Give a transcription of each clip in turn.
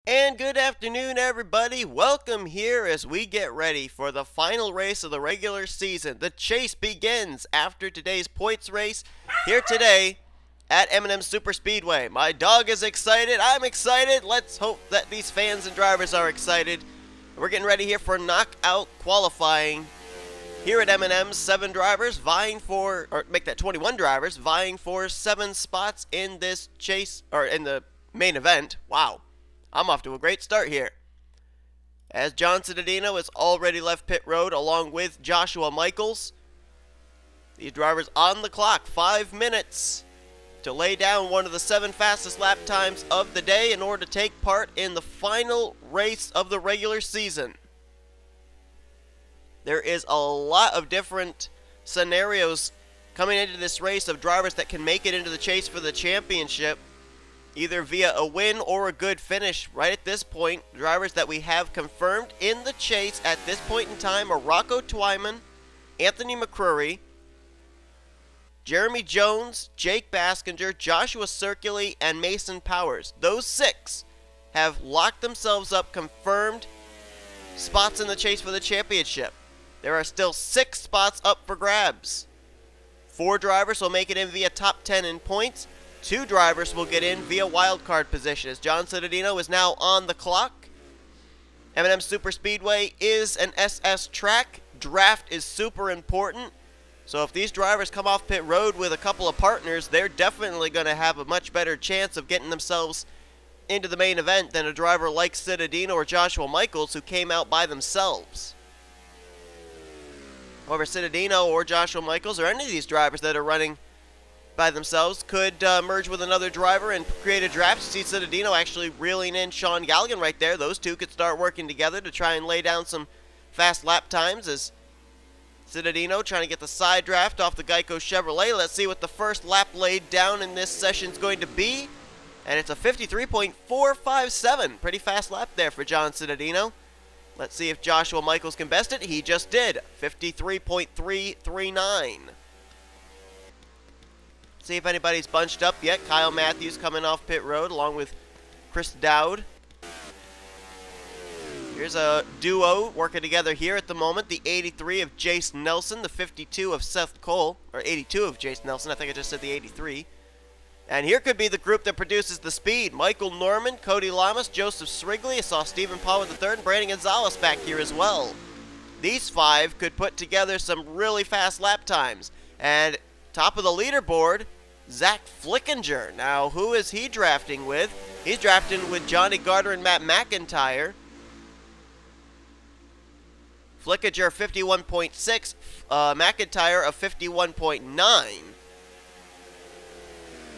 And good afternoon, everybody. Welcome here as we get ready for the final race of the regular season. The chase begins after today's points race here today at M&Ms Super Speedway. My dog is excited. I'm excited. Let's hope that these fans and drivers are excited. We're getting ready here for knockout qualifying here at M&M's. 7 drivers vying for, or make that 21 drivers vying for 7 spots in this chase, or in the main event. Wow. I'm off to a great start here, as John Cittadino has already left pit road along with Joshua Michaels. These drivers on the clock, 5 minutes to lay down one of the 7 fastest lap times of the day in order to take part in the final race of the regular season. There is a lot of different scenarios coming into this race of drivers that can make it into the chase for the championship, either via a win or a good finish. Right at this point, drivers that we have confirmed in the chase at this point in time are Rocco Twyman, Anthony McCrory, Jeremy Jones, Jake Baskinger, Joshua Circuli, and Mason Powers. Those 6 have locked themselves up, confirmed spots in the chase for the championship. There are still 6 spots up for grabs. 4 drivers will make it in via top 10 in points. 2 drivers will get in via wildcard position, as John Cittadino is now on the clock. M&M Super Speedway is an SS track. Draft is super important. So if these drivers come off pit road with a couple of partners, they're definitely going to have a much better chance of getting themselves into the main event than a driver like Cittadino or Joshua Michaels, who came out by themselves. However, Cittadino or Joshua Michaels or any of these drivers that are running by themselves could merge with another driver and create a draft. You see Cittadino actually reeling in Sean Galligan right there. Those two could start working together to try and lay down some fast lap times, as Cittadino trying to get the side draft off the Geico Chevrolet. Let's see what the first lap laid down in this session is going to be. And it's a 53.457. Pretty fast lap there for John Cittadino. Let's see if Joshua Michaels can best it. He just did. 53.339. See if anybody's bunched up yet. Kyle Matthews coming off pit road along with Chris Dowd. Here's a duo working together here at the moment. The 83 of Jace Nelson, the 52 of Seth Cole, or 82 of Jace Nelson. I think I just said the 83. And here could be the group that produces the speed. Michael Norman, Cody Lamas, Joseph Srigley. I saw Stephen Power III and Brandon Gonzalez back here as well. These 5 could put together some really fast lap times. And top of the leaderboard, Zach Flickinger. Now, who is he drafting with? He's drafting with Johnny Gardner and Matt McIntyre. Flickinger 51.6, McIntyre of 51.9.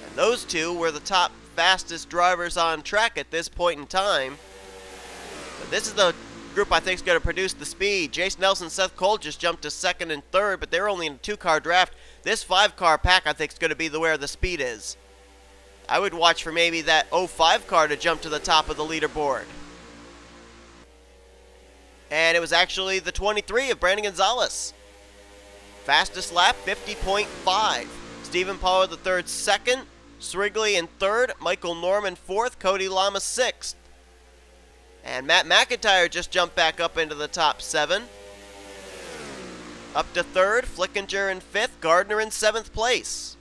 And those 2 were the top fastest drivers on track at this point in time. But this is the group I think is going to produce the speed. Jace Nelson, Seth Cole just jumped to 2nd and 3rd, but they're only in a 2-car draft. This 5-car pack I think is going to be where the speed is. I would watch for maybe that 05 car to jump to the top of the leaderboard. And it was actually the 23 of Brandon Gonzalez. Fastest lap, 50.5. Stephen Power III 2nd, Srigley in 3rd, Michael Norman 4th, Cody Lama 6th. And Matt McIntyre just jumped back up into the top 7. Up to 3rd, Flickinger in 5th, Gardner in 7th place.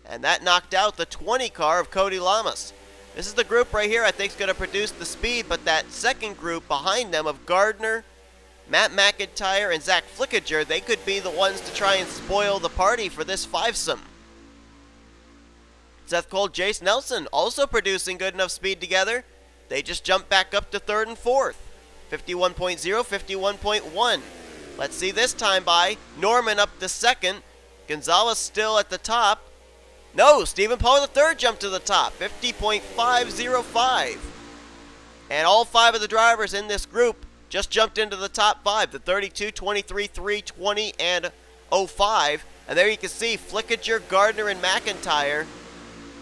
And that knocked out the 20 car of Cody Lamas. This is the group right here I think is going to produce the speed, but that second group behind them of Gardner, Matt McIntyre, and Zach Flickinger, they could be the ones to try and spoil the party for this 5-some. Seth Cole, Jace Nelson also producing good enough speed together. They just jumped back up to 3rd and 4th. 51.0, 51.1. Let's see this time by. Norman up to 2nd. Gonzalez still at the top. No, Stephen Power III jumped to the top. 50.505. And all 5 of the drivers in this group just jumped into the top 5. The 32, 23, 3, 20, and 05. And there you can see Flickinger, Gardner, and McIntyre.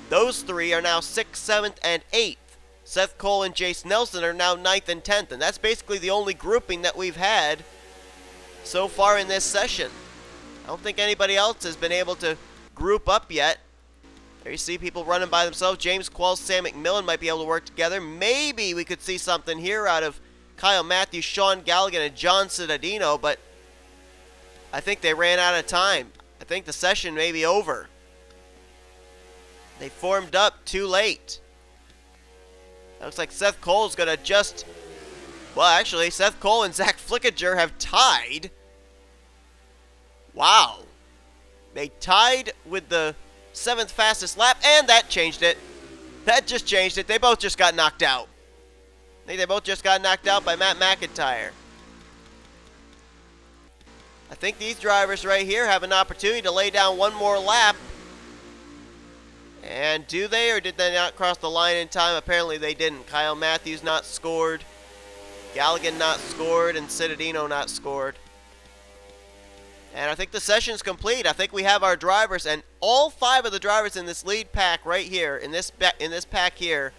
Those 3 are now 6th, 7th, and 8th. Seth Cole and Jace Nelson are now 9th and 10th, and that's basically the only grouping that we've had so far in this session. I don't think anybody else has been able to group up yet There you see people running by themselves. James Qualls, Sam McMillan might be able to work together. Maybe we could see something here out of Kyle Matthews, Sean Galligan, and John Cittadino, but I think they ran out of time. I think the session may be over. They formed up too late. That looks like Seth Cole's going to just... Well, actually, Seth Cole and Zach Flickinger have tied. Wow. They tied with the 7th fastest lap, and that changed it. That just changed it. They both just got knocked out. I think they both just got knocked out by Matt McIntyre. I think these drivers right here have an opportunity to lay down one more lap. And do they, or did they not cross the line in time? Apparently they didn't. Kyle Matthews not scored. Galligan not scored, and Cittadino not scored. And I think the session's complete. I think we have our drivers, and all 5 of the drivers in this lead pack right here, in this pack here,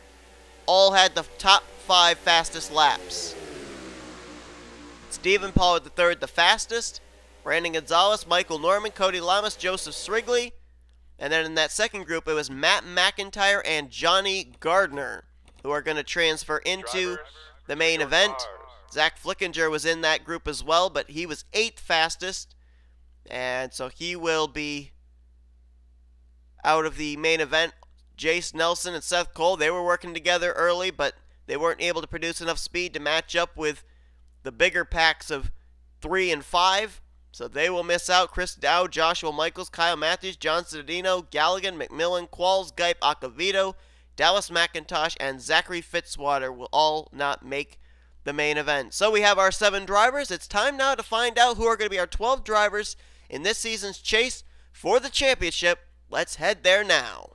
all had the top 5 fastest laps. Stephen Pollard III, the fastest. Brandon Gonzalez, Michael Norman, Cody Lamas, Joseph Srigley. And then in that second group, it was Matt McIntyre and Johnny Gardner, who are going to transfer into the main event. Zach Flickinger was in that group as well, but he was 8th fastest. And so he will be out of the main event. Jace Nelson and Seth Cole, they were working together early, but they weren't able to produce enough speed to match up with the bigger packs of 3 and 5. So they will miss out. Chris Dow, Joshua Michaels, Kyle Matthews, John Cittadino, Galligan, McMillan, Qualls, Gipe, Acavito, Dallas McIntosh, and Zachary Fitzwater will all not make the main event. So we have our 7 drivers. It's time now to find out who are going to be our 12 drivers in this season's chase for the championship. Let's head there now.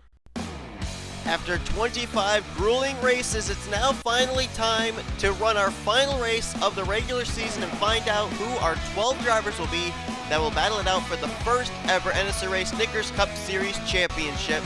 After 25 grueling races, it's now finally time to run our final race of the regular season and find out who our 12 drivers will be that will battle it out for the first ever NNSCRA Snickers Cup Series Championship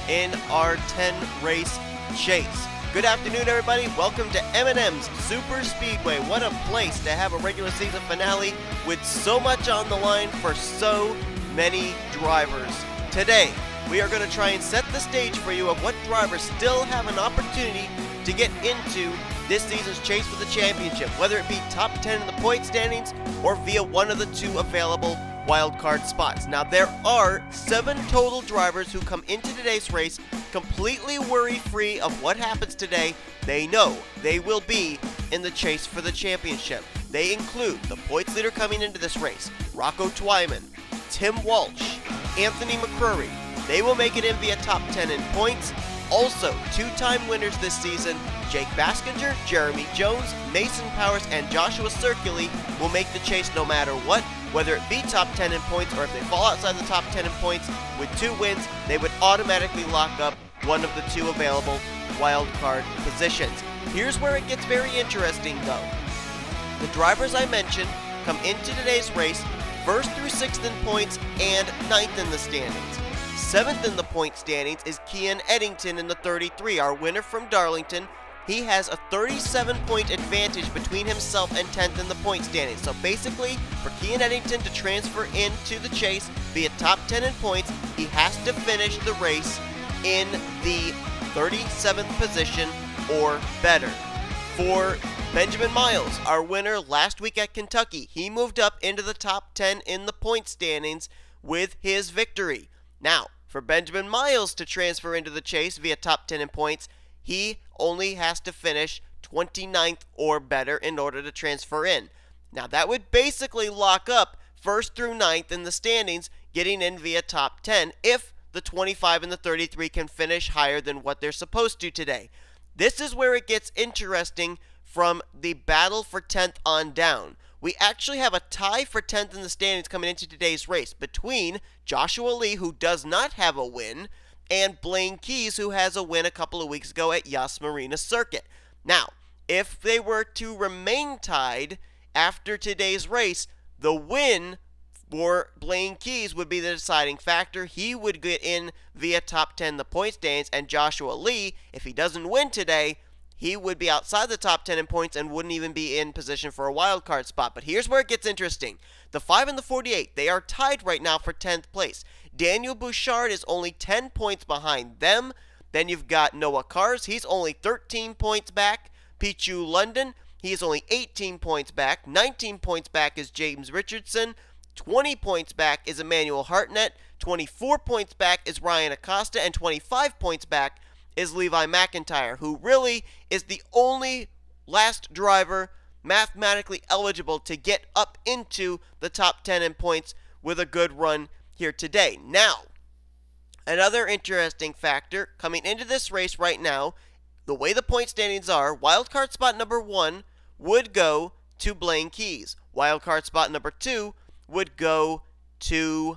in our 10-race chase. Good afternoon, everybody. Welcome to M&M's Super Speedway. What a place to have a regular season finale with so much on the line for so many drivers. Today, we are going to try and set the stage for you of what drivers still have an opportunity to get into this season's chase for the championship, whether it be top 10 in the point standings or via one of the 2 available wildcard spots. Now, there are 7 total drivers who come into today's race completely worry-free of what happens today. They know they will be in the chase for the championship. They include the points leader coming into this race, Rocco Twyman, Tim Walsh, Anthony McCrory. They will make it in via top 10 in points. Also, 2-time winners this season, Jake Baskinger, Jeremy Jones, Mason Powers, and Joshua Circuli will make the chase no matter what, whether it be top 10 in points or if they fall outside the top 10 in points. With 2 wins, they would automatically lock up one of the 2 available wildcard positions. Here's where it gets very interesting though. The drivers I mentioned come into today's race 1st through 6th in points and 9th in the standings. 7th in the point standings is Kian Eddington in the 33, our winner from Darlington. He has a 37-point advantage between himself and 10th in the point standings. So basically, for Kian Eddington to transfer into the chase via top 10 in points, he has to finish the race in the 37th position or better. For Benjamin Miles, our winner last week at Kentucky, he moved up into the top 10 in the point standings with his victory. Now, for Benjamin Miles to transfer into the chase via top 10 in points, he only has to finish 29th or better in order to transfer in. Now, that would basically lock up 1st through 9th in the standings, getting in via top 10 if the 25 and the 33 can finish higher than what they're supposed to today. This is where it gets interesting from the battle for 10th on down. We actually have a tie for 10th in the standings coming into today's race between Joshua Lee, who does not have a win, and Blaine Keys, who has a win a couple of weeks ago at Yas Marina Circuit. Now, if they were to remain tied after today's race, the win for Blaine Keys would be the deciding factor. He would get in via top 10 the point standings, and Joshua Lee, if he doesn't win today, he would be outside the top 10 in points and wouldn't even be in position for a wild card spot. But here's where it gets interesting. The 5 and the 48, they are tied right now for 10th place. Daniel Bouchard is only 10 points behind them. Then you've got Noah Kars. He's only 13 points back. Pichu London, he is only 18 points back. 19 points back is James Richardson. 20 points back is Emmanuel Hartnett. 24 points back is Ryan Acosta. And 25 points back is Levi McIntyre, who really is the only last driver mathematically eligible to get up into the top 10 in points with a good run here today. Now, another interesting factor coming into this race right now, the way the point standings are, wildcard spot number 1 would go to Blaine Keys. Wildcard spot number 2 would go to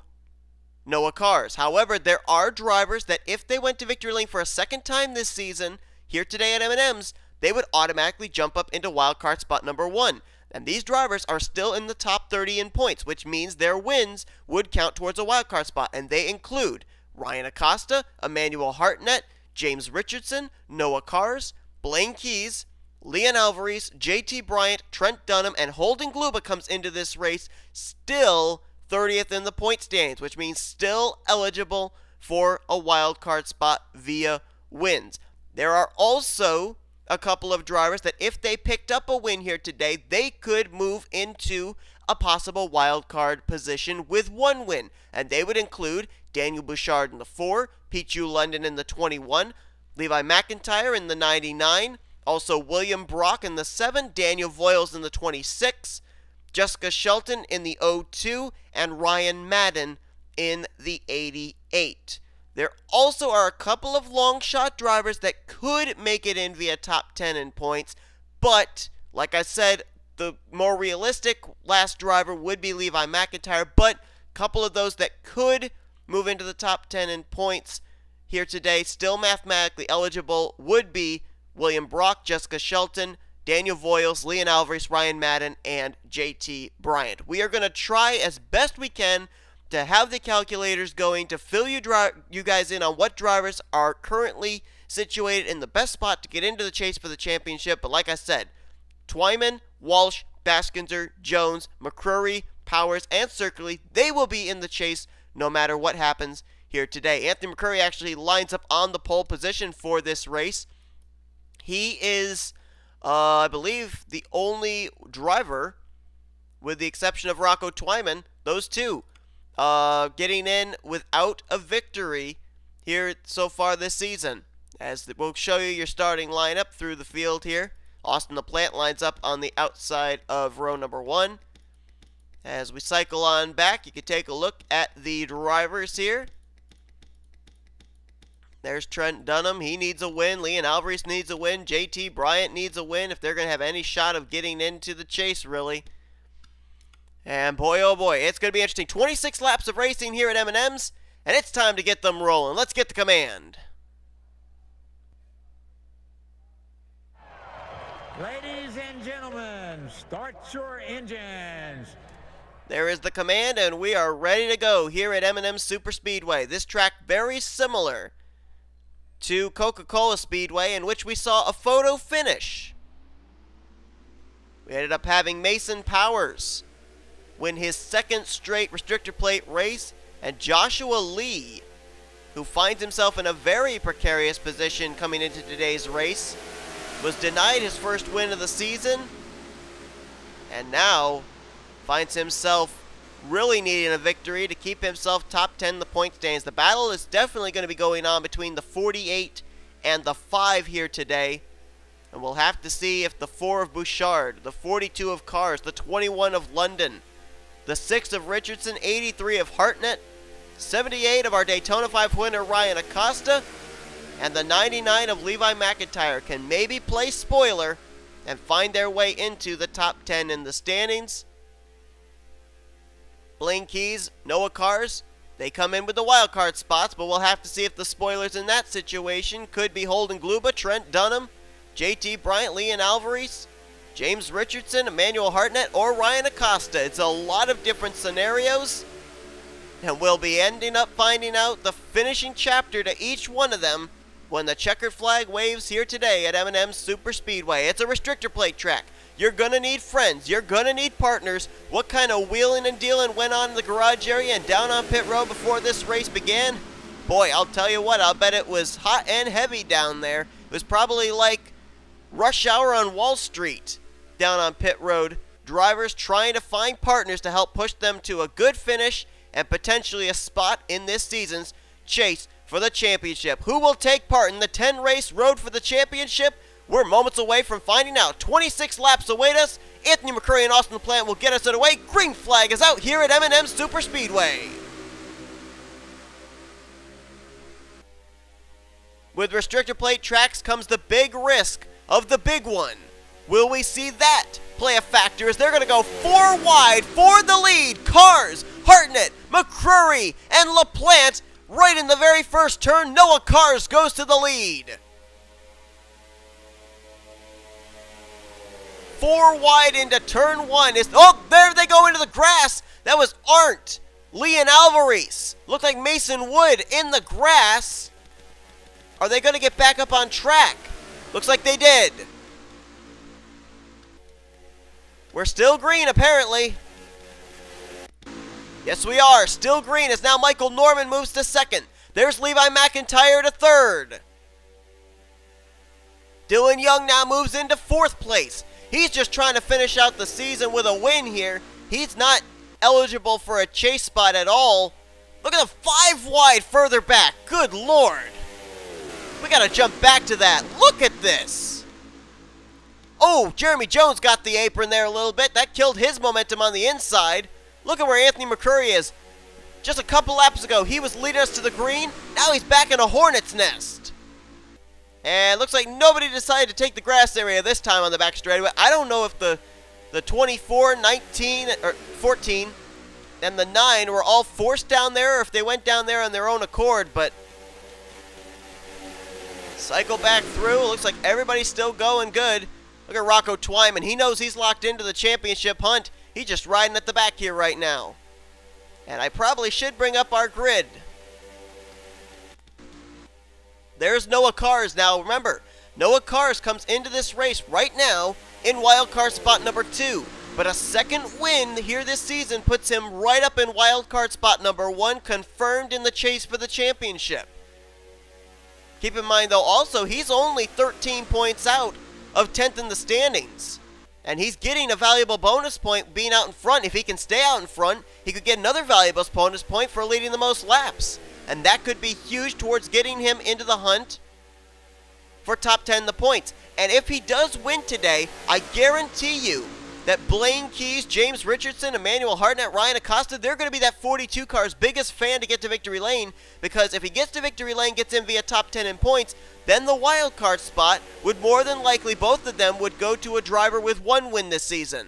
Noah Kars. However, there are drivers that if they went to victory lane for a second time this season, here today at M&Ms, they would automatically jump up into wildcard spot number 1. And these drivers are still in the top 30 in points, which means their wins would count towards a wildcard spot. And they include Ryan Acosta, Emmanuel Hartnett, James Richardson, Noah Kars, Blaine Keys, Leon Alvarez, JT Bryant, Trent Dunham, and Holden Gluba comes into this race still 30th in the point standings, which means still eligible for a wildcard spot via wins. There are also a couple of drivers that if they picked up a win here today, they could move into a possible wildcard position with one win. And they would include Daniel Bouchard in the 4, Pichu London in the 21, Levi McIntyre in the 99, also William Brock in the 7, Daniel Voiles in the 26, Jessica Shelton in the 02, and Ryan Madden in the 88. There also are a couple of long shot drivers that could make it in via top 10 in points, but like I said, the more realistic last driver would be Levi McIntyre, but a couple of those that could move into the top 10 in points here today, still mathematically eligible, would be William Brock, Jessica Shelton, Daniel Voiles, Leon Alvarez, Ryan Madden, and JT Bryant. We are going to try as best we can to have the calculators going to fill you guys in on what drivers are currently situated in the best spot to get into the chase for the championship. But like I said, Twyman, Walsh, Baskinser, Jones, McCrory, Powers, and Circley, they will be in the chase no matter what happens here today. Anthony McCrory actually lines up on the pole position for this race. He is, I believe, the only driver, with the exception of Rocco Twyman, those two, getting in without a victory here so far this season. As we'll show you your starting lineup through the field here. Austin LaPlante lines up on the outside of row number 1. As we cycle on back, you can take a look at the drivers here. There's Trent Dunham. He needs a win. Leon Alvarez needs a win. JT Bryant needs a win if they're going to have any shot of getting into the chase, really. And boy, oh boy, it's going to be interesting. 26 laps of racing here at M&Ms, and it's time to get them rolling. Let's get the command. Ladies and gentlemen, start your engines. There is the command, and we are ready to go here at M&Ms Superspeedway. This track very similar to Coca-Cola Speedway, in which we saw a photo finish. We ended up having Mason Powers win his second straight restrictor plate race, and Joshua Lee, who finds himself in a very precarious position coming into today's race, was denied his first win of the season, and now finds himself really needing a victory to keep himself top 10 in the point standings. The battle is definitely going to be going on between the 48 and the 5 here today. And we'll have to see if the 4 of Bouchard, the 42 of Kars, the 21 of London, the 6 of Richardson, 83 of Hartnett, 78 of our Daytona 5 winner Ryan Acosta, and the 99 of Levi McIntyre can maybe play spoiler and find their way into the top 10 in the standings. Blaine Keys, Noah Kars, they come in with the wild card spots, but we'll have to see if the spoilers in that situation could be Holden Gluba, Trent Dunham, JT Bryant, Leon Alvarez, James Richardson, Emmanuel Hartnett, or Ryan Acosta. It's a lot of different scenarios, and we'll be ending up finding out the finishing chapter to each one of them when the checkered flag waves here today at M&M's Super Speedway. It's a restrictor plate track. You're going to need friends. You're going to need partners. What kind of wheeling and dealing went on in the garage area and down on pit road before this race began? Boy, I'll tell you what, I'll bet it was hot and heavy down there. It was probably like rush hour on Wall Street down on pit road. Drivers trying to find partners to help push them to a good finish and potentially a spot in this season's chase for the championship. Who will take part in the 10-race road for the championship? We're moments away from finding out. 26 laps await us. Anthony McCurry and Austin LaPlante will get us underway. Green flag is out here at M&M's Super Speedway. With restrictor plate tracks comes the big risk of the big one. Will we see that play a factor as they're going to go 4 wide for the lead? Cars, Hartnett, McCurry, and LaPlante right in the very first turn. Noah Cars goes to the lead. 4 wide into turn 1. Oh, there they go into the grass. That was Arndt, Leon Alvarez. Looked like Mason Wood in the grass. Are they going to get back up on track? Looks like they did. We're still green, apparently. Yes, we are. Still green as now Michael Norman moves to second. There's Levi McIntyre to third. Dylan Young now moves into 4th place. He's just trying to finish out the season with a win here. He's not eligible for a chase spot at all. Look at the 5 wide further back. Good Lord. We got to jump back to that. Look at this. Oh, Jeremy Jones got the apron there a little bit. That killed his momentum on the inside. Look at where Anthony McCurry is. Just a couple laps ago, he was leading us to the green. Now he's back in a hornet's nest. And looks like nobody decided to take the grass area this time on the back straightaway. I don't know if the 24, 19, or 14 and the 9 were all forced down there or if they went down there on their own accord, but cycle back through. Looks like everybody's still going good. Look at Rocco Twyman. He knows he's locked into the championship hunt. He's just riding at the back here right now. And I probably should bring up our grid. There's Noah Cars now. Remember, Noah Cars comes into this race right now in wildcard spot number 2. But a second win here this season puts him right up in wildcard spot number 1, confirmed in the chase for the championship. Keep in mind, though, also, he's only 13 points out of 10th in the standings. And he's getting a valuable bonus point being out in front. If he can stay out in front, he could get another valuable bonus point for leading the most laps. And that could be huge towards getting him into the hunt for top 10 in the points. And if he does win today, I guarantee you that Blaine Keys, James Richardson, Emmanuel Hartnett, Ryan Acosta, they're going to be that 42 car's biggest fan to get to victory lane, because if he gets to victory lane, gets in via top 10 in points, then the wild card spot would more than likely, both of them would go to a driver with 1 win this season.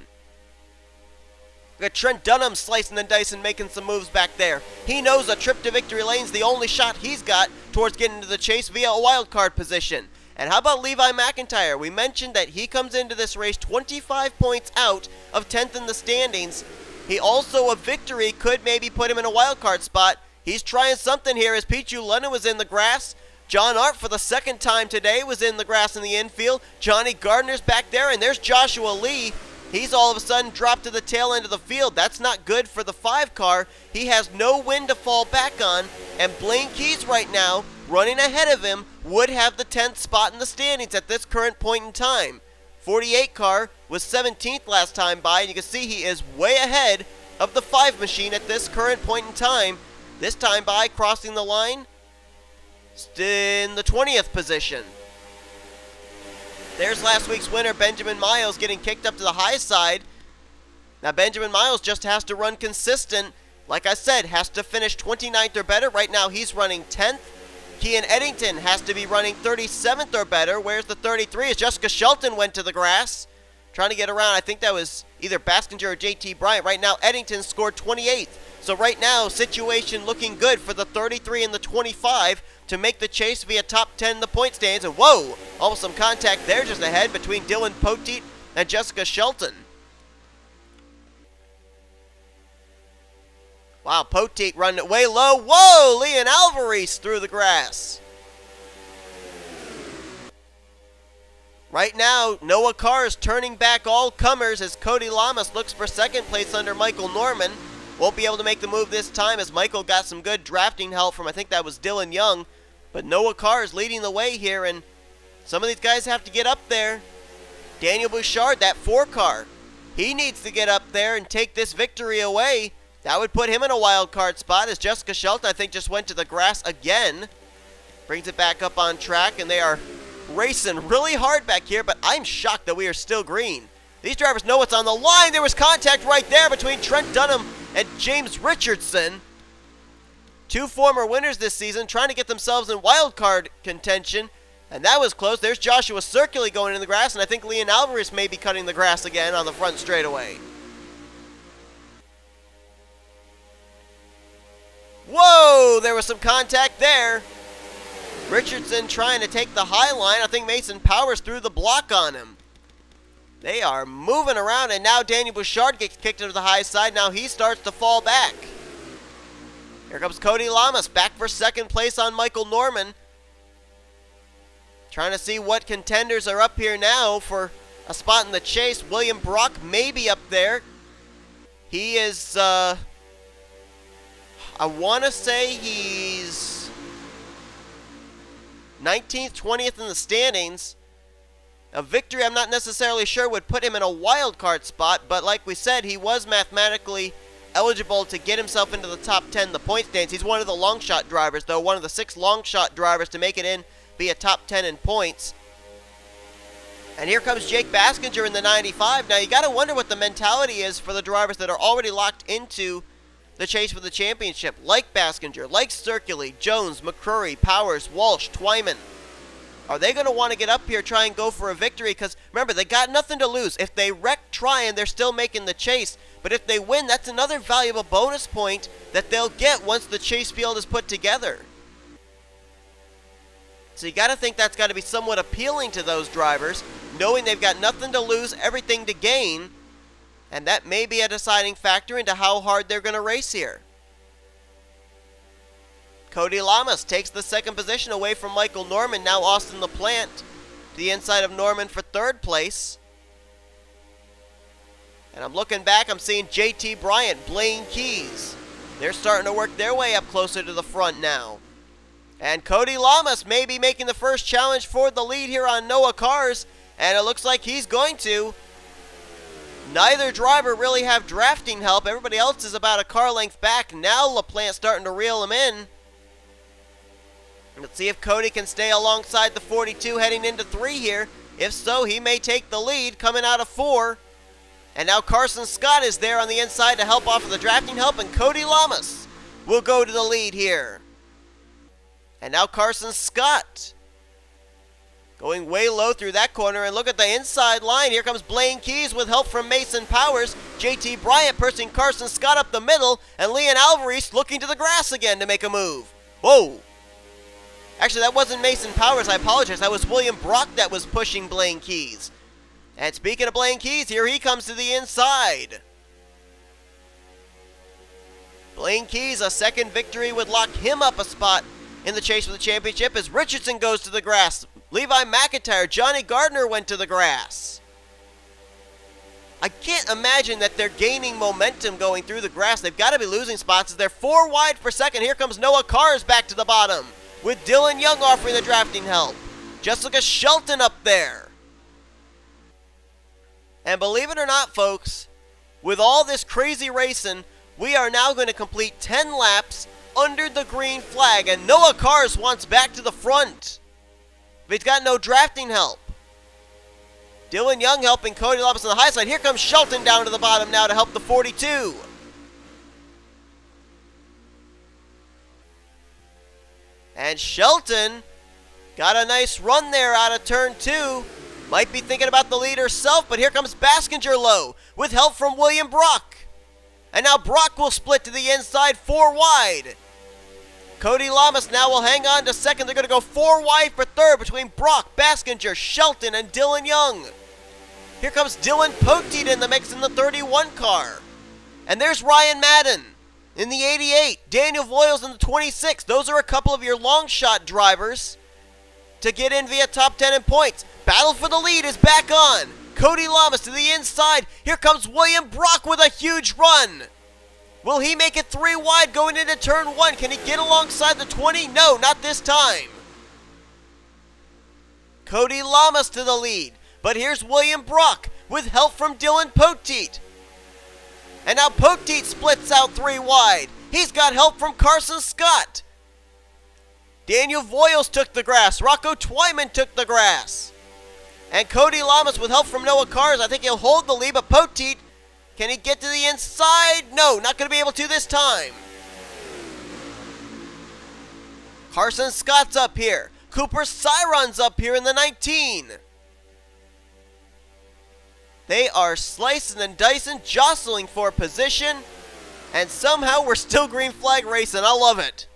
We got Trent Dunham slicing and dicing, making some moves back there. He knows a trip to victory lane's the only shot he's got towards getting into the chase via a wild card position. And how about Levi McIntyre? We mentioned that he comes into this race 25 points out of 10th in the standings. He also, a victory could maybe put him in a wild card spot. He's trying something here as Pichu Lennon was in the grass. John Art, for the second time today, was in the grass in the infield. Johnny Gardner's back there, and there's Joshua Lee. He's all of a sudden dropped to the tail end of the field. That's not good for the 5 car. He has no wind to fall back on, and Blaine Keys right now, running ahead of him, would have the 10th spot in the standings at this current point in time. 48 car was 17th last time by, and you can see he is way ahead of the 5 machine at this current point in time. This time by, crossing the line, in the 20th position. There's last week's winner, Benjamin Miles, getting kicked up to the high side. Now, Benjamin Miles just has to run consistent. Like I said, has to finish 29th or better. Right now, he's running 10th. Kean Eddington has to be running 37th or better. Where's the 33? As Jessica Shelton went to the grass, trying to get around. I think that was either Baskinger or JT Bryant. Right now, Eddington scored 28th. So right now, situation looking good for the 33 and the 25 to make the chase via top 10 in the point stands. And whoa, almost some contact there just ahead between Dylan Poteet and Jessica Shelton. Wow, Poteet running it way low. Whoa, Leon Alvarez through the grass. Right now, Noah Carr is turning back all comers as Cody Lamas looks for second place under Michael Norman. Won't be able to make the move this time as Michael got some good drafting help from, I think that was Dylan Young. But Noah Carr is leading the way here, and some of these guys have to get up there. Daniel Bouchard, that 4 car, he needs to get up there and take this victory away. That would put him in a wild card spot as Jessica Shelton, I think, just went to the grass again. Brings it back up on track, and they are racing really hard back here, but I'm shocked that we are still green. These drivers know what's on the line. There was contact right there between Trent Dunham and James Richardson. 2 former winners this season trying to get themselves in wild card contention, and that was close. There's Joshua Circuli going in the grass, and I think Leon Alvarez may be cutting the grass again on the front straightaway. Whoa, there was some contact there. Richardson trying to take the high line. I think Mason Powers threw the block on him. They are moving around, and now Daniel Bouchard gets kicked into the high side. Now he starts to fall back. Here comes Cody Lamas back for second place on Michael Norman. Trying to see what contenders are up here now for a spot in the chase. William Brock may be up there. He is, I want to say he's 19th, 20th in the standings. A victory I'm not necessarily sure would put him in a wild card spot, but like we said, he was mathematically eligible to get himself into the top 10 in the point standings. He's one of the long shot drivers, though, one of the 6 long shot drivers to make it in, be a top 10 in points. And here comes Jake Baskinger in the 95. Now, you got to wonder what the mentality is for the drivers that are already locked into the chase for the championship, like Baskinger, like Circuli, Jones, McCrory, Powers, Walsh, Twyman. Are they going to want to get up here, try and go for a victory? Because, remember, they got nothing to lose. If they wreck trying, they're still making the chase. But if they win, that's another valuable bonus point that they'll get once the chase field is put together. So you got to think that's got to be somewhat appealing to those drivers, knowing they've got nothing to lose, everything to gain. And that may be a deciding factor into how hard they're going to race here. Cody Lamas takes the second position away from Michael Norman. Now Austin LaPlante to the inside of Norman for third place. And I'm looking back, I'm seeing JT Bryant, Blaine Keys. They're starting to work their way up closer to the front now. And Cody Lamas may be making the first challenge for the lead here on Noah Cars. And it looks like he's going to. Neither driver really have drafting help. Everybody else is about a car length back. Now LaPlante starting to reel him in. Let's see if Cody can stay alongside the 42 heading into 3 here. If so, he may take the lead coming out of 4. And now Carson Scott is there on the inside to help off of the drafting help. And Cody Lamas will go to the lead here. And now Carson Scott going way low through that corner. And look at the inside line. Here comes Blaine Keys with help from Mason Powers. JT Bryant pushing Carson Scott up the middle. And Leon Alvarez looking to the grass again to make a move. Whoa. Actually, that wasn't Mason Powers. I apologize. That was William Brock that was pushing Blaine Keys. And speaking of Blaine Keys, here he comes to the inside. Blaine Keys, a second victory would lock him up a spot in the chase for the championship as Richardson goes to the grass. Levi McIntyre, Johnny Gardner went to the grass. I can't imagine that they're gaining momentum going through the grass. They've got to be losing spots as they're 4 wide for second. Here comes Noah Cars back to the bottom with Dylan Young offering the drafting help. Jessica Shelton up there. And believe it or not, folks, with all this crazy racing, we are now going to complete 10 laps under the green flag. And Noah Cars wants back to the front. But he's got no drafting help. Dylan Young helping Cody Lamas on the high side. Here comes Shelton down to the bottom now to help the 42. And Shelton got a nice run there out of turn 2. Might be thinking about the lead herself, but here comes Baskinger low with help from William Brock. And now Brock will split to the inside 4 wide. Cody Lamas now will hang on to second. They're going to go 4 wide for third between Brock, Baskinger, Shelton, and Dylan Young. Here comes Dylan Poteet in the mix in the 31 car. And there's Ryan Madden in the 88. Daniel Voiles in the 26. Those are a couple of your long shot drivers. to get in via top 10 in points. Battle for the lead is back on. Cody Lamas to the inside. Here comes William Brock with a huge run. Will he make it 3 wide going into turn 1? Can he get alongside the 20? No, not this time. Cody Lamas to the lead. But here's William Brock with help from Dylan Poteet. And now Poteet splits out 3 wide. He's got help from Carson Scott. Daniel Voiles took the grass. Rocco Twyman took the grass. And Cody Lamas with help from Noah Cars. I think he'll hold the lead, but Poteet, can he get to the inside? No, not going to be able to this time. Carson Scott's up here. Cooper Cyron's up here in the 19. They are slicing and dicing, jostling for position, and somehow we're still green flag racing. I love it.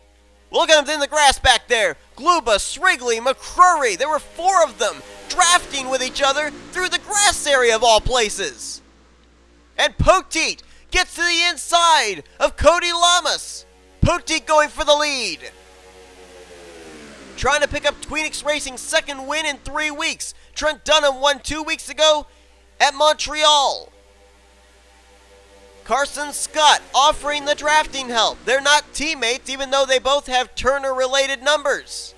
Look at them in the grass back there. Gluba, Srigley, McCrory. There were 4 of them drafting with each other through the grass area of all places. And Poteet gets to the inside of Cody Lamas. Poteet going for the lead. Trying to pick up Tweenix Racing's 2nd win in 3 weeks. Trent Dunham won 2 weeks ago at Montreal. Carson Scott offering the drafting help. They're not teammates, even though they both have Turner-related numbers.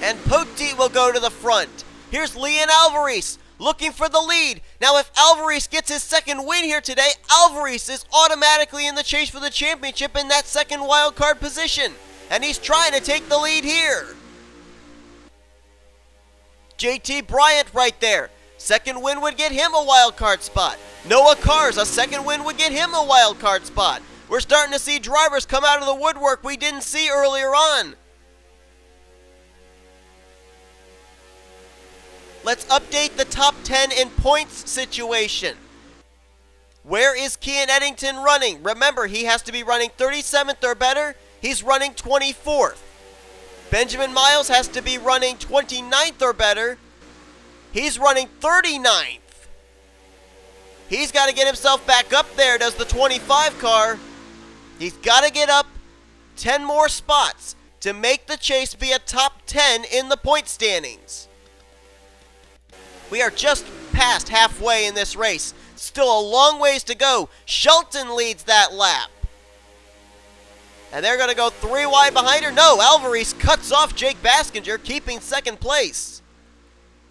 And Poteet will go to the front. Here's Leon Alvarez looking for the lead. Now, if Alvarez gets his 2nd win here today, Alvarez is automatically in the chase for the championship in that 2nd wildcard position. And he's trying to take the lead here. JT Bryant right there. 2nd win would get him a wild card spot. Noah Cars, a 2nd win would get him a wild card spot. We're starting to see drivers come out of the woodwork we didn't see earlier on. Let's update the top 10 in points situation. Where is Kian Eddington running? Remember, he has to be running 37th or better. He's running 24th. Benjamin Miles has to be running 29th or better. He's running 39th. He's got to get himself back up there, does the 25 car. He's got to get up 10 more spots to make the chase be a top 10 in the point standings. We are just past halfway in this race. Still a long ways to go. Shelton leads that lap. And they're going to go 3 wide behind her. No, Alvarez cuts off Jake Baskinger, keeping 2nd place.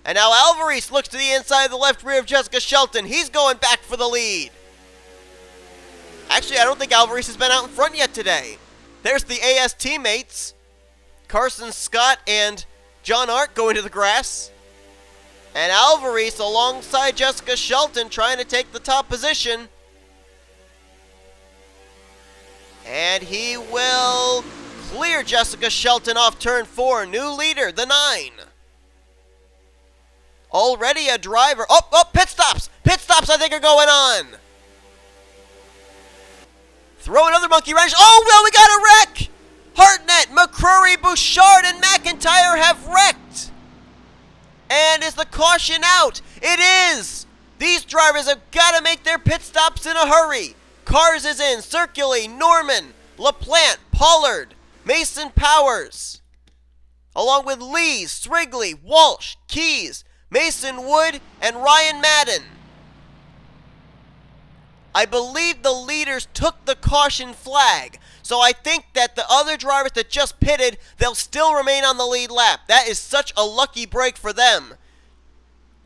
And now Alvarez looks to the inside of the left rear of Jessica Shelton. He's going back for the lead. Actually, I don't think Alvarez has been out in front yet today. There's the AS teammates. Carson Scott and John Art going to the grass. And Alvarez alongside Jessica Shelton trying to take the top position. And he will clear Jessica Shelton off turn 4. New leader, the 9. Already a driver. Oh, pit stops. Pit stops, I think, are going on. Throw another monkey wrench. Oh, well, we got a wreck. Hartnett, McCrory, Bouchard, and McIntyre have wrecked. And is the caution out? It is. These drivers have got to make their pit stops in a hurry. Cars is in. Circuli, Norman, LaPlante, Pollard, Mason Powers. Along with Lee, Srigley, Walsh, Keys, Mason Wood, and Ryan Madden. I believe the leaders took the caution flag. So I think that the other drivers that just pitted, they'll still remain on the lead lap. That is such a lucky break for them.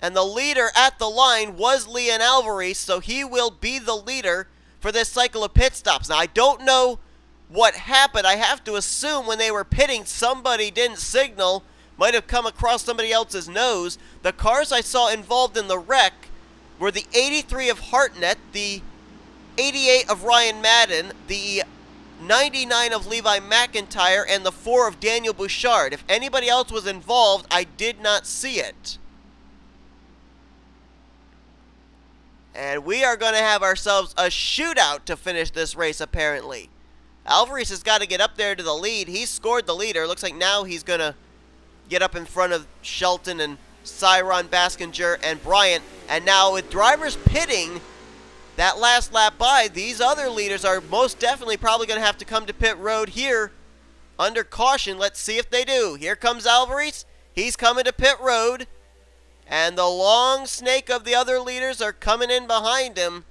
And the leader at the line was Leon Alvarez, so he will be the leader for this cycle of pit stops. Now, I don't know what happened. I have to assume when they were pitting, somebody didn't signal. Might have come across somebody else's nose. The cars I saw involved in the wreck were the 83 of Hartnett, the 88 of Ryan Madden, the 99 of Levi McIntyre, and the 4 of Daniel Bouchard. If anybody else was involved, I did not see it. And we are going to have ourselves a shootout to finish this race, apparently. Alvarez has got to get up there to the lead. He's scored the leader. Looks like now he's going to get up in front of Shelton and Cyron, Baskinger, and Bryant. And now with drivers pitting that last lap by, these other leaders are most definitely probably going to have to come to pit road here under caution. Let's see if they do. Here comes Alvarez. He's coming to pit road. And the long snake of the other leaders are coming in behind him.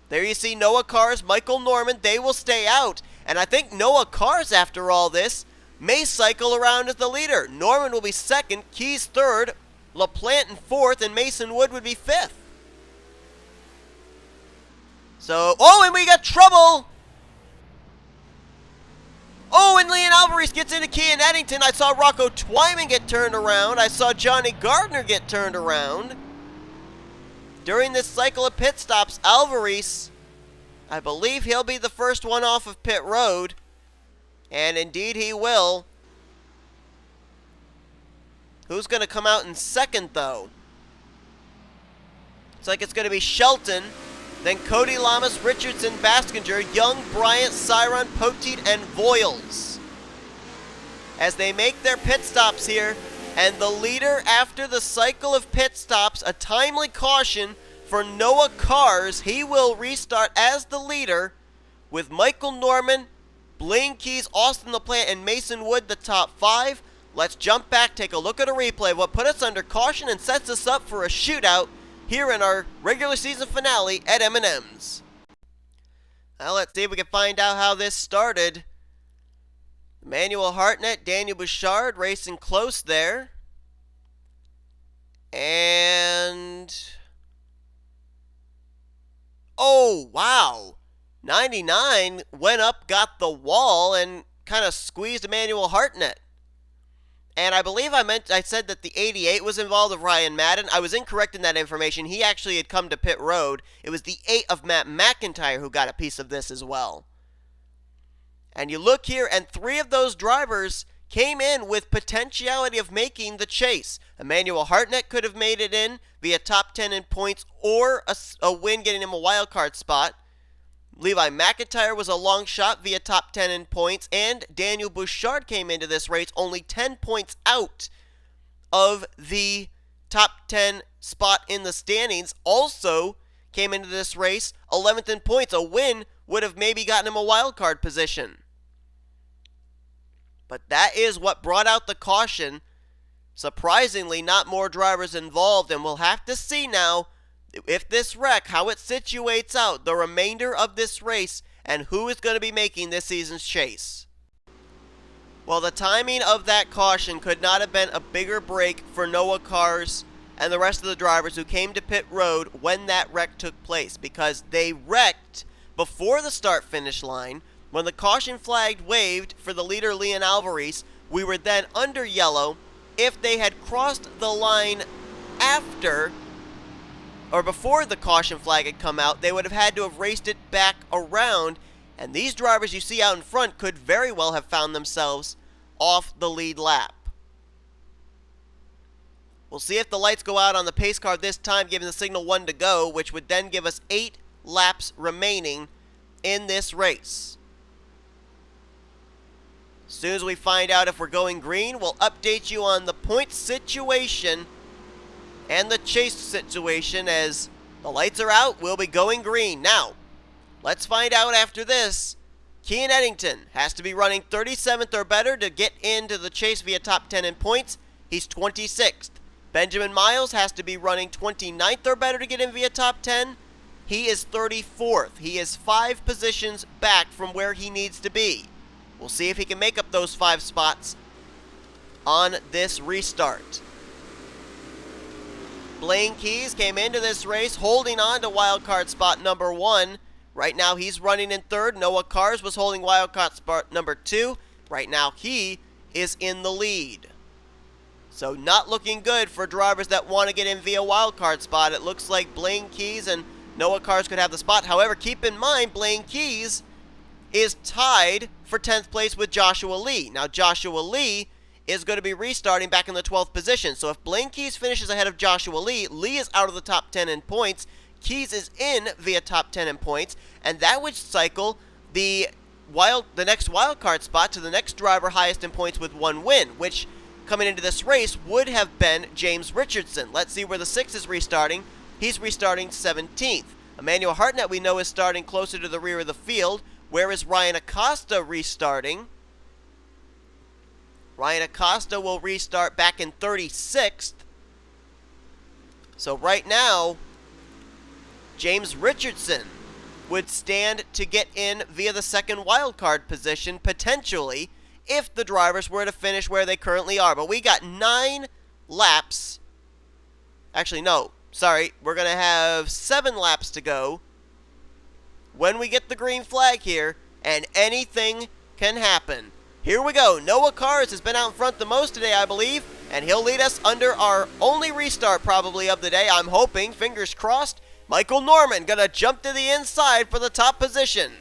There you see Noah Cars, Michael Norman. They will stay out. And I think Noah Cars, after all this, may cycle around as the leader. Norman will be second, Keys third, LaPlante in fourth, and Mason Wood would be fifth. So, oh, and we got trouble! Oh, and Leon Alvarez gets into Key and Eddington. I saw Rocco Twyman get turned around. I saw Johnny Gardner get turned around. During this cycle of pit stops, Alvarez, I believe he'll be the first one off of pit road. And indeed he will. Who's going to come out in second, though? It's like it's going to be Shelton, then Cody Lamas, Richardson, Baskinger, Young, Bryant, Cyron, Poteet, and Voiles. As they make their pit stops here, and the leader after the cycle of pit stops, a timely caution for Noah Cars. He will restart as the leader with Michael Norman, Blaine Keys, Austin LaPlante, and Mason Wood the top five. Let's jump back, take a look at a replay of what put us under caution and sets us up for a shootout here in our regular season finale at M&Ms. Now let's see if we can find out how this started. Emmanuel Hartnett, Daniel Bouchard racing close there. And... oh, wow. 99 went up, got the wall, and kind of squeezed Emmanuel Hartnett. And I believe I said that the 88 was involved of Ryan Madden. I was incorrect in that information. He actually had come to pit road. It was the 8 of Matt McIntyre who got a piece of this as well. And you look here, and 3 of those drivers came in with potentiality of making the chase. Emmanuel Hartnett could have made it in via top 10 in points or a win getting him a wild card spot. Levi McIntyre was a long shot via top 10 in points, and Daniel Bouchard came into this race only 10 points out of the top 10 spot in the standings. Also came into this race 11th in points. A win would have maybe gotten him a wild card position. But that is what brought out the caution. Surprisingly, not more drivers involved, and we'll have to see now if this wreck, how it situates out the remainder of this race and who is going to be making this season's chase. Well, the timing of that caution could not have been a bigger break for Noah Cars and the rest of the drivers who came to pit road when that wreck took place, because they wrecked before the start-finish line. When the caution flag waved for the leader Leon Alvarez, we were then under yellow. If they had crossed the line after or before the caution flag had come out, they would have had to have raced it back around, and these drivers you see out in front could very well have found themselves off the lead lap. We'll see if the lights go out on the pace car this time, giving the signal 1 to go, which would then give us 8 laps remaining in this race. As soon as we find out if we're going green, we'll update you on the point situation and the chase situation. As the lights are out, we'll be going green. Now, let's find out after this. Kean Eddington has to be running 37th or better to get into the chase via top 10 in points. He's 26th. Benjamin Miles has to be running 29th or better to get in via top 10. He is 34th. He is 5 positions back from where he needs to be. We'll see if he can make up those 5 spots on this restart. Blaine Keys came into this race holding on to wildcard spot number 1. Right now he's running in 3rd. Noah Cars was holding wildcard spot number 2. Right now he is in the lead. So not looking good for drivers that want to get in via wildcard spot. It looks like Blaine Keys and Noah Cars could have the spot. However, keep in mind, Blaine Keys is tied for 10th place with Joshua Lee. Now Joshua Lee is going to be restarting back in the 12th position. So if Blaine Keys finishes ahead of Joshua Lee, Lee is out of the top 10 in points. Keys is in via top 10 in points, and that would cycle the next wildcard spot to the next driver highest in points with 1 win, which coming into this race would have been James Richardson. Let's see where the 6 is restarting. He's restarting 17th. Emmanuel Hartnett we know is starting closer to the rear of the field. Where is Ryan Acosta restarting? Ryan Acosta will restart back in 36th. So right now, James Richardson would stand to get in via the second wildcard position, potentially, if the drivers were to finish where they currently are. But we got 9 laps. Actually, no. Sorry. We're going to have 7 laps to go when we get the green flag here, and anything can happen. Here we go. Noah Kars has been out in front the most today, I believe, and he'll lead us under our only restart probably of the day. I'm hoping, fingers crossed. Michael Norman going to jump to the inside for the top position.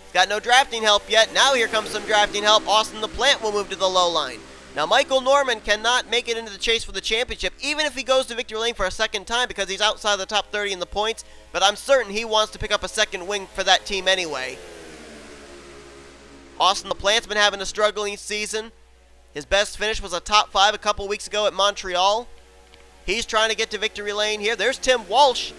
He's got no drafting help yet. Now here comes some drafting help. Austin LaPlante will move to the low line. Now Michael Norman cannot make it into the chase for the championship, even if he goes to victory lane for a second time, because he's outside the top 30 in the points, but I'm certain he wants to pick up a second wing for that team anyway. Austin LaPlante's been having a struggling season. His best finish was a top 5 a couple weeks ago at Montreal. He's trying to get to victory lane here. There's Tim Walsh.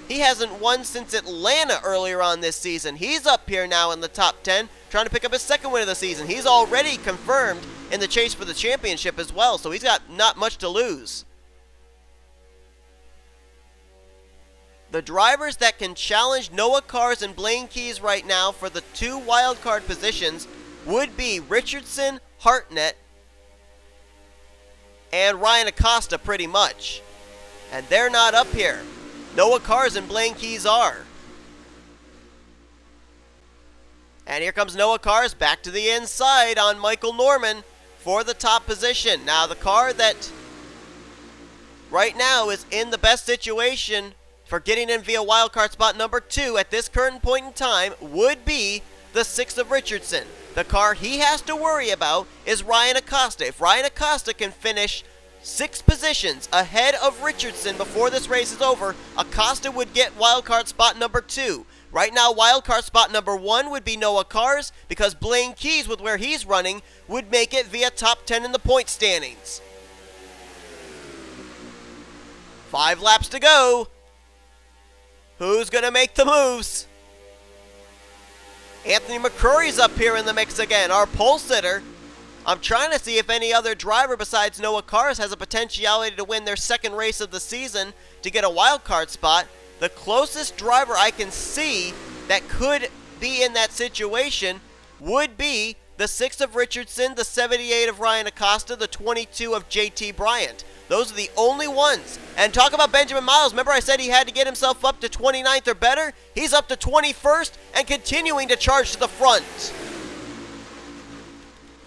He hasn't won since Atlanta earlier on this season. He's up here now in the top 10, trying to pick up his second win of the season. He's already confirmed in the chase for the championship as well, so he's got not much to lose. The drivers that can challenge Noah Kars and Blaine Keys right now for the 2 wildcard positions would be Richardson, Hartnett, and Ryan Acosta pretty much. And they're not up here. Noah Kars and Blaine Keys are. And here comes Noah Kars back to the inside on Michael Norman for the top position. Now the car that right now is in the best situation for getting in via wildcard spot number 2 at this current point in time would be the 6th of Richardson. The car he has to worry about is Ryan Acosta. If Ryan Acosta can finish 6 positions ahead of Richardson before this race is over, Acosta would get wildcard spot number 2. Right now, wildcard spot number 1 would be Noah Kars, because Blaine Keys, with where he's running, would make it via top 10 in the point standings. 5 laps to go. Who's going to make the moves? Anthony McCrory's up here in the mix again, our pole sitter. I'm trying to see if any other driver besides Noah Kars has a potentiality to win their second race of the season to get a wild card spot. The closest driver I can see that could be in that situation would be the 6 of Richardson, the 78 of Ryan Acosta, the 22 of JT Bryant. Those are the only ones. And talk about Benjamin Miles. Remember I said he had to get himself up to 29th or better? He's up to 21st and continuing to charge to the front.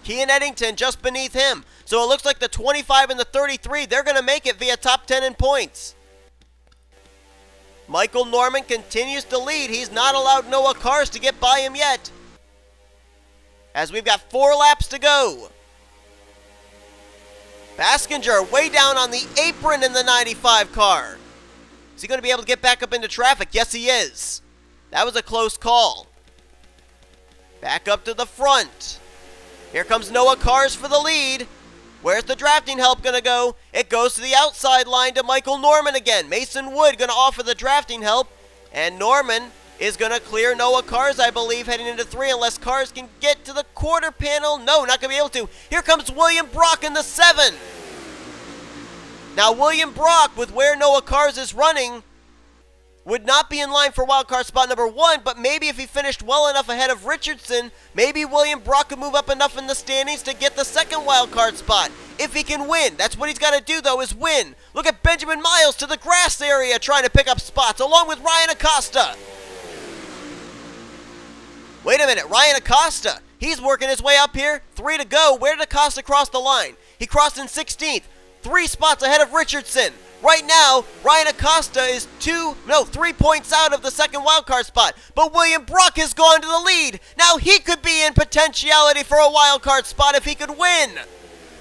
Kean Eddington just beneath him. So it looks like the 25 and the 33, they're going to make it via top 10 in points. Michael Norman continues to lead. He's not allowed Noah Kars to get by him yet, as we've got 4 laps to go. Baskinger way down on the apron in the 95 car. Is he going to be able to get back up into traffic? Yes, he is. That was a close call. Back up to the front. Here comes Noah Kars for the lead. Where's the drafting help going to go? It goes to the outside line to Michael Norman again. Mason Wood going to offer the drafting help. And Norman is going to clear Noah Kars, I believe, heading into 3, unless Kars can get to the quarter panel. No, not going to be able to. Here comes William Brock in the 7. Now, William Brock, with where Noah Kars is running, would not be in line for wildcard spot number 1, but maybe if he finished well enough ahead of Richardson, maybe William Brock could move up enough in the standings to get the second wildcard spot. If he can win. That's what he's got to do, though, is win. Look at Benjamin Miles to the grass area trying to pick up spots, along with Ryan Acosta. Wait a minute, Ryan Acosta. He's working his way up here. 3 to go. Where did Acosta cross the line? He crossed in 16th. 3 spots ahead of Richardson. Right now, Ryan Acosta is 3 points out of the second wildcard spot. But William Brock has gone to the lead. Now he could be in potentiality for a wildcard spot if he could win.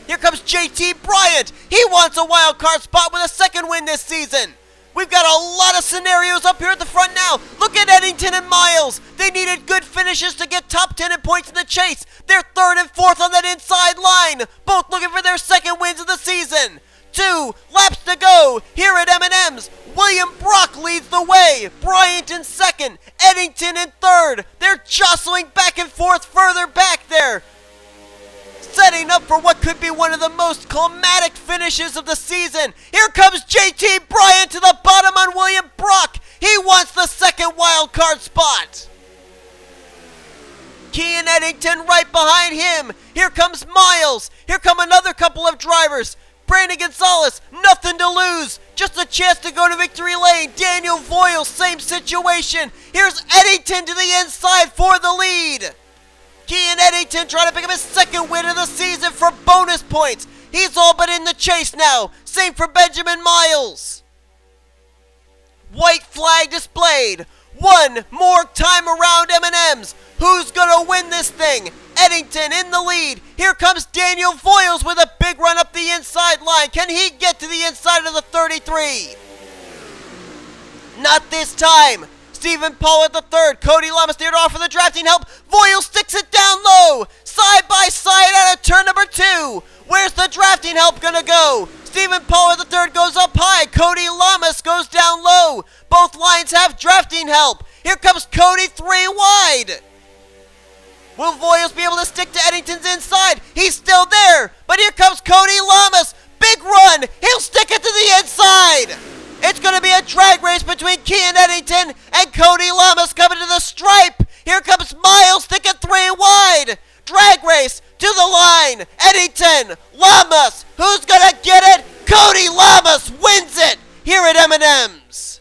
Here comes JT Bryant. He wants a wildcard spot with a second win this season. We've got a lot of scenarios up here at the front now. Look at Eddington and Miles. They needed good finishes to get top 10 in points in the chase. They're 3rd and 4th on that inside line. Both looking for their second wins of the season. 2 laps to go here at M&Ms. William Brock leads the way. Bryant in 2nd. Eddington in 3rd. They're jostling back and forth further back there. setting up for what could be one of the most climatic finishes of the season. Here comes JT Bryant to the bottom on William Brock. He wants the second wild card spot. Kean Eddington right behind him. Here comes Miles. Here come another couple of drivers. Brandon Gonzalez, nothing to lose. Just a chance to go to victory lane. Daniel Voyle, same situation. Here's Eddington to the inside for the lead. Kean Eddington trying to pick up his second win of the season for bonus points. He's all but in the chase now. Same for Benjamin Miles. White flag displayed. One more time around M&Ms. Who's going to win this thing? Eddington in the lead. Here comes Daniel Voiles with a big run up the inside line. Can he get to the inside of the 33? Not this time. Stephen Pollard the third. Cody Lamas steered off for the drafting help. Voiles sticks it down low. Side by side out of turn number 2. Where's the drafting help going to go? Stephen Pollard the third goes up high. Cody Lamas goes down low. Both lines have drafting help. Here comes Cody 3 wide. Will Voiles be able to stick to Eddington's inside? He's still there, but here comes Cody Lamas. Big run. He'll stick it to the inside. It's going to be a drag race between Kean Eddington and Cody Lamas coming to the stripe. Here comes Miles sticking 3 wide. Drag race to the line. Eddington, Lamas. Who's going to get it? Cody Lamas wins it here at M&Ms.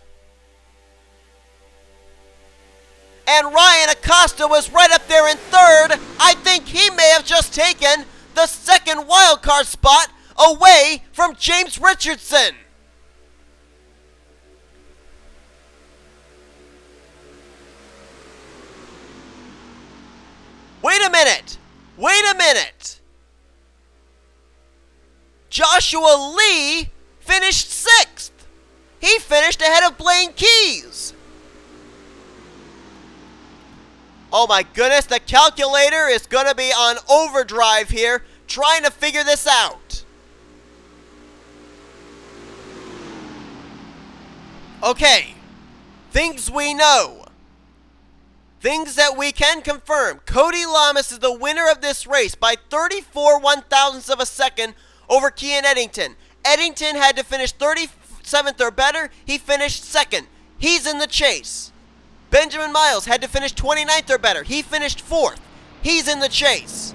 And Ryan Acosta was right up there in third. I think he may have just taken the second wildcard spot away from James Richardson. Wait a minute. Joshua Lee finished 6th. He finished ahead of Blaine Keys. Oh my goodness, the calculator is going to be on overdrive here, trying to figure this out. Okay, things we know. Things that we can confirm. Cody Lamas is the winner of this race by 34 one-thousandths of a second over Kean Eddington. Eddington had to finish 37th or better. He finished 2nd. He's in the chase. Benjamin Miles had to finish 29th or better. He finished 4th. He's in the chase.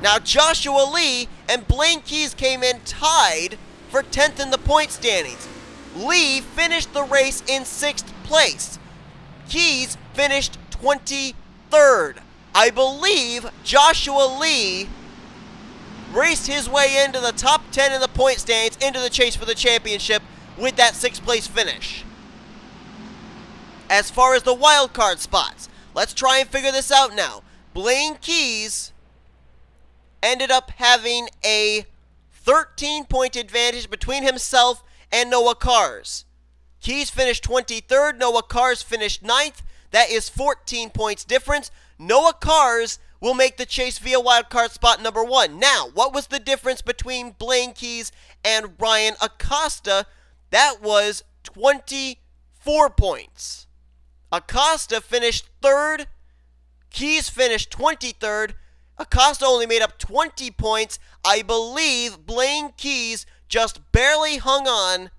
Now Joshua Lee and Blaine Keys came in tied for 10th in the point standings. Lee finished the race in 6th place. Keys finished 23rd. I believe Joshua Lee raced his way into the top 10 in the point standings, into the chase for the championship with that 6th place finish. As far as the wild card spots, let's try and figure this out now. Blaine Keys ended up having a 13-point advantage between himself and Noah Kars. Keys finished 23rd, Noah Kars finished 9th. That is 14 points difference. Noah Kars will make the chase via wildcard spot number 1. Now, what was the difference between Blaine Keys and Ryan Acosta? That was 24 points. Acosta finished 3rd. Keys finished 23rd. Acosta only made up 20 points. I believe Blaine Keys just barely hung on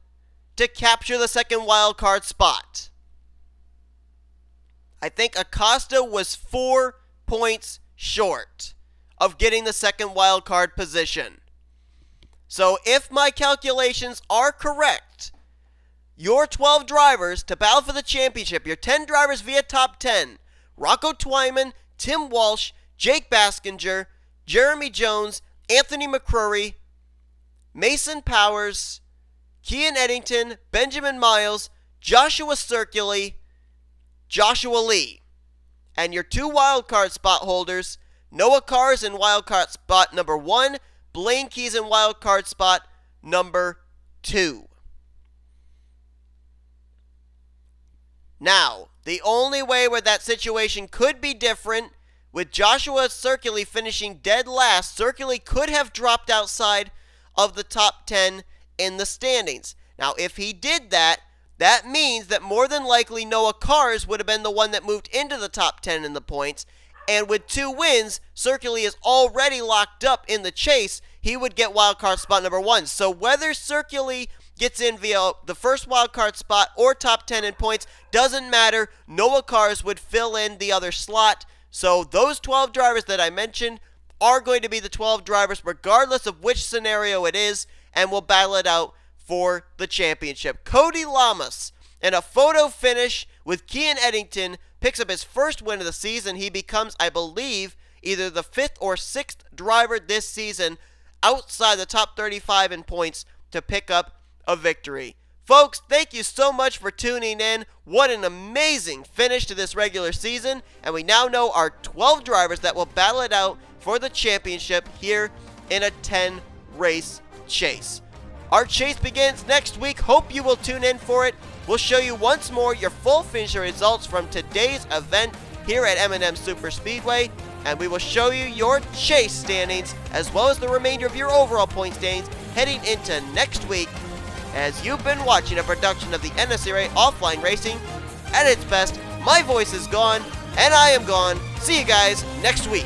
to capture the second wildcard spot. I think Acosta was 4 points short of getting the second wildcard position. So if my calculations are correct, your 12 drivers to battle for the championship, your 10 drivers via top 10, Rocco Twyman, Tim Walsh, Jake Baskinger, Jeremy Jones, Anthony McCrory, Mason Powers, Kean Eddington, Benjamin Miles, Joshua Circuli, Joshua Lee. And your 2 wildcard spot holders, Noah Kars in wildcard spot number 1, Blaine Keys in wildcard spot number 2. Now, the only way where that situation could be different, with Joshua Circuli finishing dead last, Circuli could have dropped outside of the top 10 in the standings. Now, if he did that, that means that more than likely Noah Kars would have been the one that moved into the top 10 in the points, And with 2 wins, Circuli is already locked up in the chase. He would get wildcard spot number 1. So whether Circuli gets in via the first wildcard spot or top 10 in points, doesn't matter. Noah Cars would fill in the other slot. So those 12 drivers that I mentioned are going to be the 12 drivers regardless of which scenario it is, and we'll battle it out for the championship. Cody Lamas, in a photo finish with Kian Eddington, picks up his first win of the season. He becomes, I believe, either the 5th or 6th driver this season outside the top 35 in points to pick up a victory. Folks, thank you so much for tuning in. What an amazing finish to this regular season. And we now know our 12 drivers that will battle it out for the championship here in a 10-race chase. Our chase begins next week. Hope you will tune in for it. We'll show you once more your full finisher results from today's event here at M&M Super Speedway, and we will show you your chase standings as well as the remainder of your overall point standings heading into next week, as you've been watching a production of the NNSCRA Offline Racing at its best. My voice is gone, and I am gone. See you guys next week.